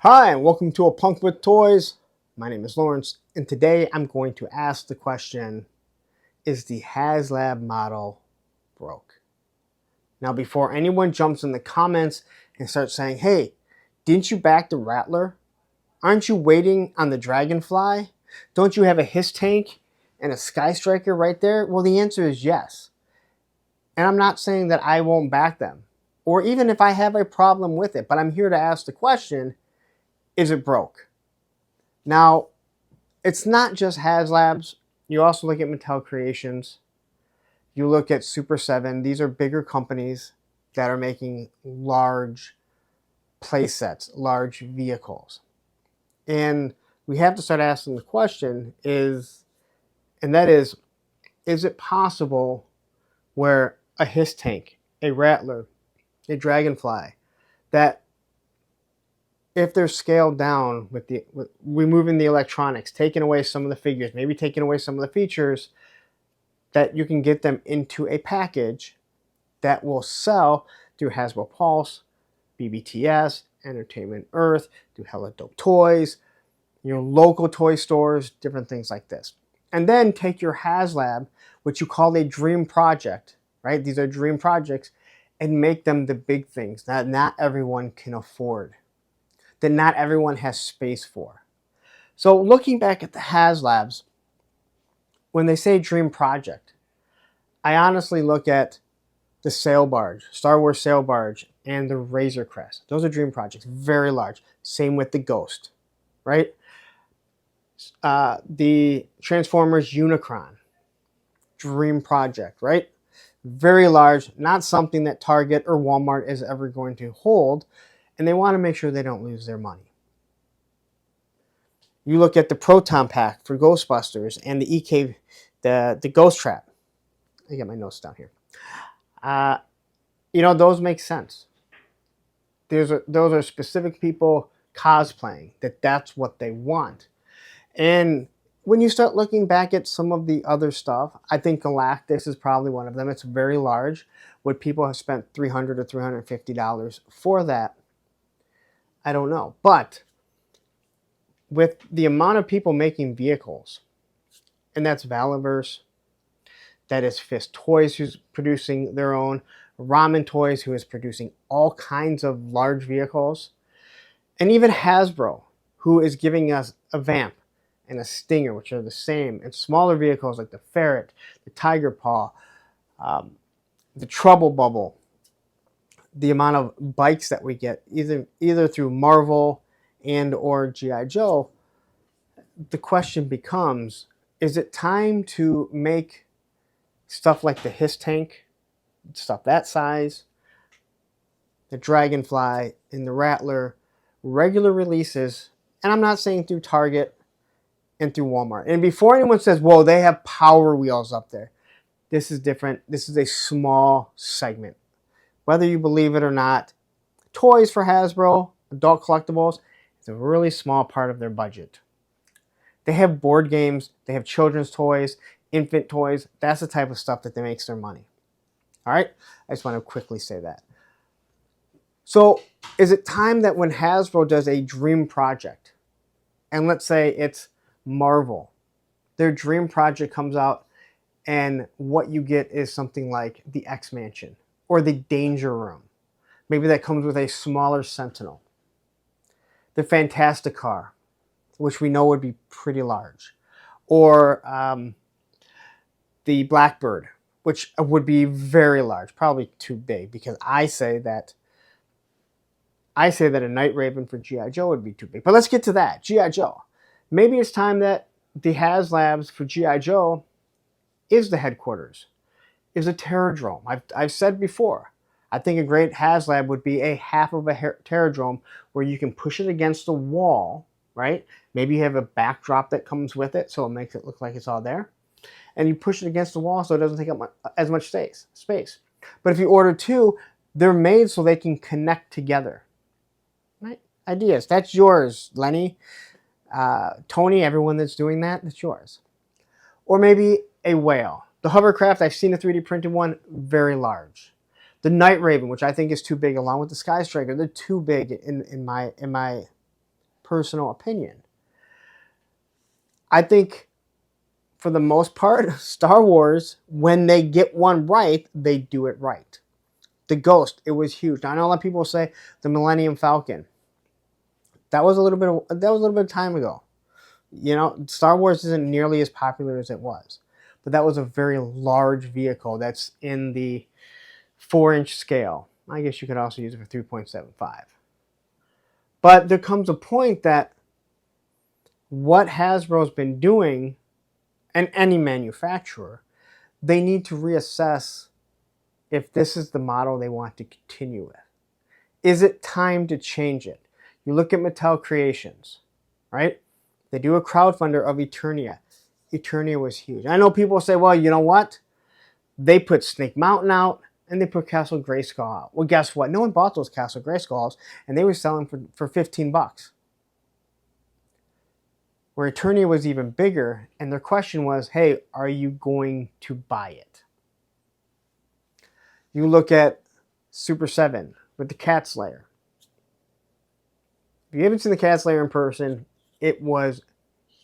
Hi, and welcome to A Punk with Toys. My name is Lawrence, and today I'm going to ask the question, is the Haslab model broke? Now, before anyone jumps in the comments and starts saying, hey, didn't you back the Rattler? Aren't you waiting on the Dragonfly? Don't you have a Hiss tank and a Sky Striker right there? Well, the answer is yes. And I'm not saying that I won't back them, or even if I have a problem with it, but I'm here to ask the question, is it broke? Now, it's not just Haslabs. You also look at Mattel Creations. You look at Super 7. These are bigger companies that are making large play sets, large vehicles. And we have to start asking the question and that is it possible where a Hiss tank, a Rattler, a Dragonfly, that if they're scaled down with removing the electronics, taking away some of the figures, maybe taking away some of the features, that you can get them into a package that will sell through Hasbro Pulse, BBTS, Entertainment Earth, through Hella Dope Toys, your local toy stores, different things like this. And then take your Haslab, which you call a dream project, right? These are dream projects, and make them the big things that not everyone can afford, that not everyone has space for. So looking back at the Haslabs, when they say dream project, I honestly look at the sail barge, Star Wars sail barge, and the Razor Crest. Those are dream projects, very large. Same with the Ghost, right? The Transformers Unicron, dream project, right? Very large, not something that Target or Walmart is ever going to hold, and they want to make sure they don't lose their money. You look at the Proton Pack for Ghostbusters and the EK, the Ghost Trap. I get my notes down here. Those make sense. Those are specific people cosplaying that's what they want. And when you start looking back at some of the other stuff, I think Galactus is probably one of them. It's very large. Would people have spent $300 or $350 for that? I don't know. But with the amount of people making vehicles, and that's Valaverse, that is Fist Toys, who's producing their own, Ramen Toys, who is producing all kinds of large vehicles, and even Hasbro, who is giving us a Vamp and a Stinger, which are the same, and smaller vehicles like the Ferret, the Tiger Paw, the Trouble Bubble. The amount of bikes that we get, either through Marvel and or G.I. Joe, the question becomes, is it time to make stuff like the Hiss tank, stuff that size, the Dragonfly, and the Rattler, regular releases? And I'm not saying through Target and through Walmart. And before anyone says, whoa, they have Power Wheels up there, this is different. This is a small segment. Whether you believe it or not, toys for Hasbro, adult collectibles, is a really small part of their budget. They have board games, they have children's toys, infant toys. That's the type of stuff that makes their money. All right? I just want to quickly say that. So, is it time that when Hasbro does a dream project, and let's say it's Marvel, their dream project comes out and what you get is something like the X-Mansion or the Danger Room. Maybe that comes with a smaller Sentinel. The Fantastic Car, which we know would be pretty large. Or the Blackbird, which would be very large, probably too big, because I say that a Night Raven for G.I. Joe would be too big. But let's get to that, G.I. Joe. Maybe it's time that the Haslabs for G.I. Joe is the headquarters, is a Terradrome. I've said before, I think a great Haslab would be a half of a Terradrome where you can push it against the wall, right? Maybe you have a backdrop that comes with it, so it makes it look like it's all there. And you push it against the wall so it doesn't take up as much space. But if you order two, they're made so they can connect together. Right? Ideas. That's yours, Lenny. Tony, everyone that's doing that's yours. Or maybe a whale. The hovercraft, I've seen a 3D printed one, very large. The Night Raven, which I think is too big, along with the Sky Striker, they're too big in my personal opinion. I think for the most part, Star Wars, when they get one right, they do it right. The Ghost, it was huge. Now, I know a lot of people say the Millennium Falcon. That was a little bit of time ago. You know, Star Wars isn't nearly as popular as it was. But that was a very large vehicle that's in the 4-inch scale. I guess you could also use it for 3.75. But there comes a point that what Hasbro's been doing, and any manufacturer, they need to reassess if this is the model they want to continue with. Is it time to change it? You look at Mattel Creations, right? They do a crowdfunder of Eternia. Eternia was huge. I know people say, well, you know what? They put Snake Mountain out and they put Castle Grayskull out. Well, guess what? No one bought those Castle Grayskulls and they were selling for $15. Where Eternia was even bigger, and their question was, hey, are you going to buy it? You look at Super 7 with the Cat Slayer. If you haven't seen the Cat Slayer in person, it was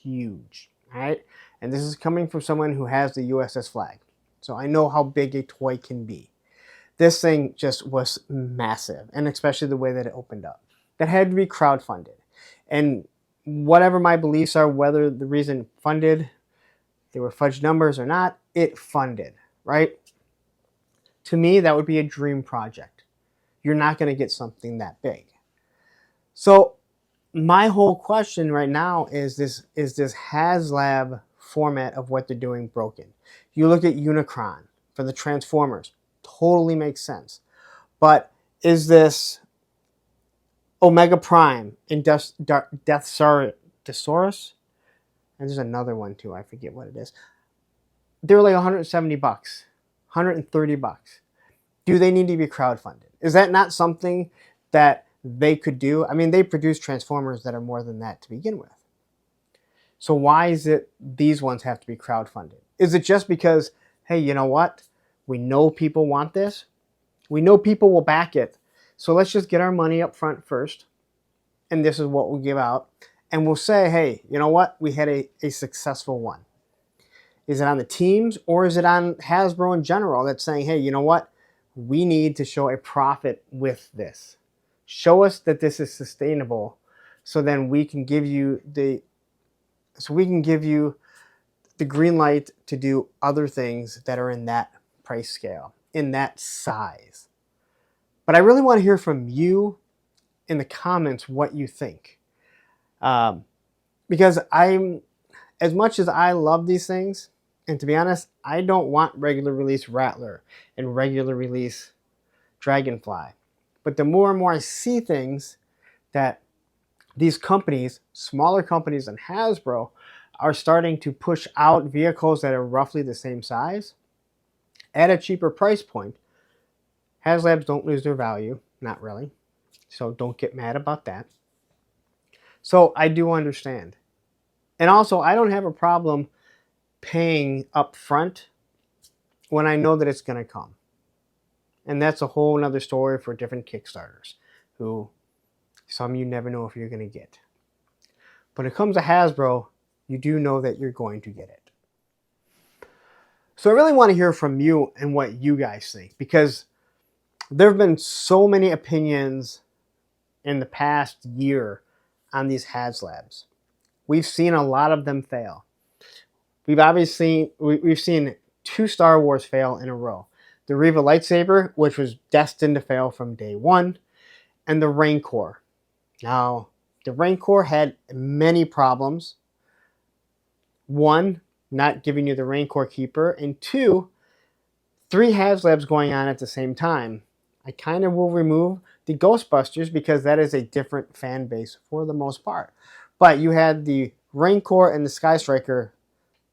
huge, all right? And this is coming from someone who has the USS flag. So I know how big a toy can be. This thing just was massive, and especially the way that it opened up. That had to be crowdfunded. And whatever my beliefs are, whether the reason funded, they were fudged numbers or not, it funded, right? To me, that would be a dream project. You're not going to get something that big. So my whole question right now is this Haslab format of what they're doing broken? You look at Unicron for the Transformers, totally makes sense. But is this Omega Prime in Deathsaurus? And there's another one too, I forget what it is. They're like $170, $130. Do they need to be crowdfunded? Is that not something that they could do? I mean, they produce Transformers that are more than that to begin with. So why is it these ones have to be crowdfunded? Is it just because, hey, you know what? We know people want this. We know people will back it. So let's just get our money up front first. And this is what we'll give out. And we'll say, hey, you know what? We had a successful one. Is it on the teams or is it on Hasbro in general that's saying, hey, you know what? We need to show a profit with this. Show us that this is sustainable so then we can give you the green light to do other things that are in that price scale, in that size. But I really want to hear from you in the comments what you think. Because as much as I love these things, and to be honest, I don't want regular release Rattler and regular release Dragonfly. But the more and more I see things that these companies, smaller companies than Hasbro, are starting to push out vehicles that are roughly the same size at a cheaper price point. Haslabs don't lose their value, not really. So don't get mad about that. So I do understand. And also, I don't have a problem paying up front when I know that it's going to come. And that's a whole other story for different Kickstarters, who some you never know if you're going to get. But when it comes to Hasbro, you do know that you're going to get it. So I really want to hear from you and what you guys think, because there have been so many opinions in the past year on these Haslabs. We've seen a lot of them fail. We've seen 2 Star Wars fail in a row. The Reva lightsaber, which was destined to fail from day one, and the Rancor. Now, the Rancor had many problems. 1, not giving you the Rancor Keeper, and 2, 3 Haslabs going on at the same time. I kind of will remove the Ghostbusters because that is a different fan base for the most part. But you had the Rancor and the Sky Striker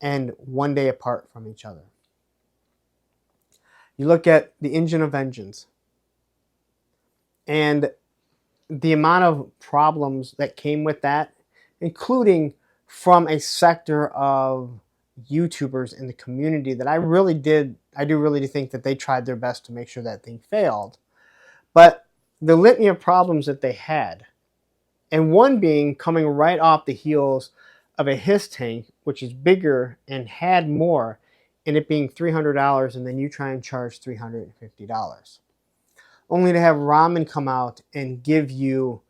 and one day apart from each other. You look at the Engine of Vengeance and the amount of problems that came with that, including from a sector of YouTubers in the community that I do really think that they tried their best to make sure that thing failed. But the litany of problems that they had, And one being coming right off the heels of a His tank, which is bigger and had more, and it being $300, and then you try and charge $350. Only to have Ramen come out and give you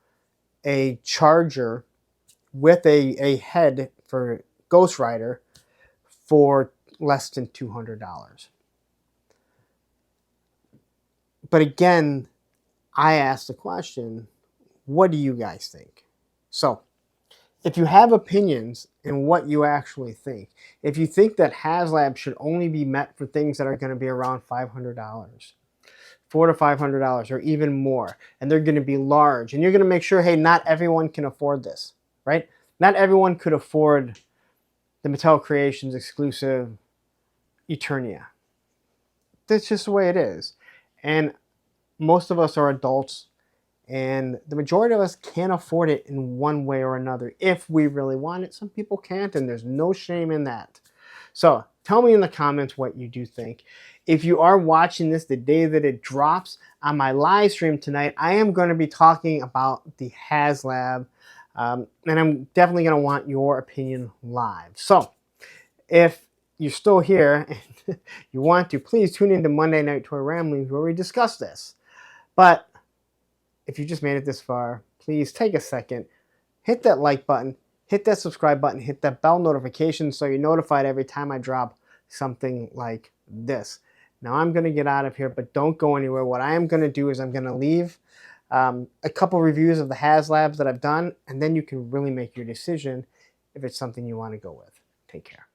a charger with a head for Ghost Rider for less than $200. But again, I asked the question, what do you guys think? So, if you have opinions in what you actually think, if you think that Haslab should only be met for things that are going to be around $500, $400 to $500, or even more, and they're going to be large, and you're going to make sure, hey, not everyone can afford this, right? Not everyone could afford the Mattel Creations exclusive Eternia. That's just the way it is. And most of us are adults, and the majority of us can't afford it in one way or another if we really want it. Some people can't, and there's no shame in that. So tell me in the comments what you do think. If you are watching this the day that it drops on my live stream tonight, I am going to be talking about the Haslab, and I'm definitely going to want your opinion live. So if you're still here and you want to, please tune into Monday Night Toy Ramblings where we discuss this. But if you just made it this far, please take a second, hit that like button, hit that subscribe button, hit that bell notification so you're notified every time I drop something like this. Now I'm going to get out of here, but don't go anywhere. What I am going to do is I'm going to leave a couple reviews of the Haslabs that I've done, and then you can really make your decision if it's something you want to go with. Take care.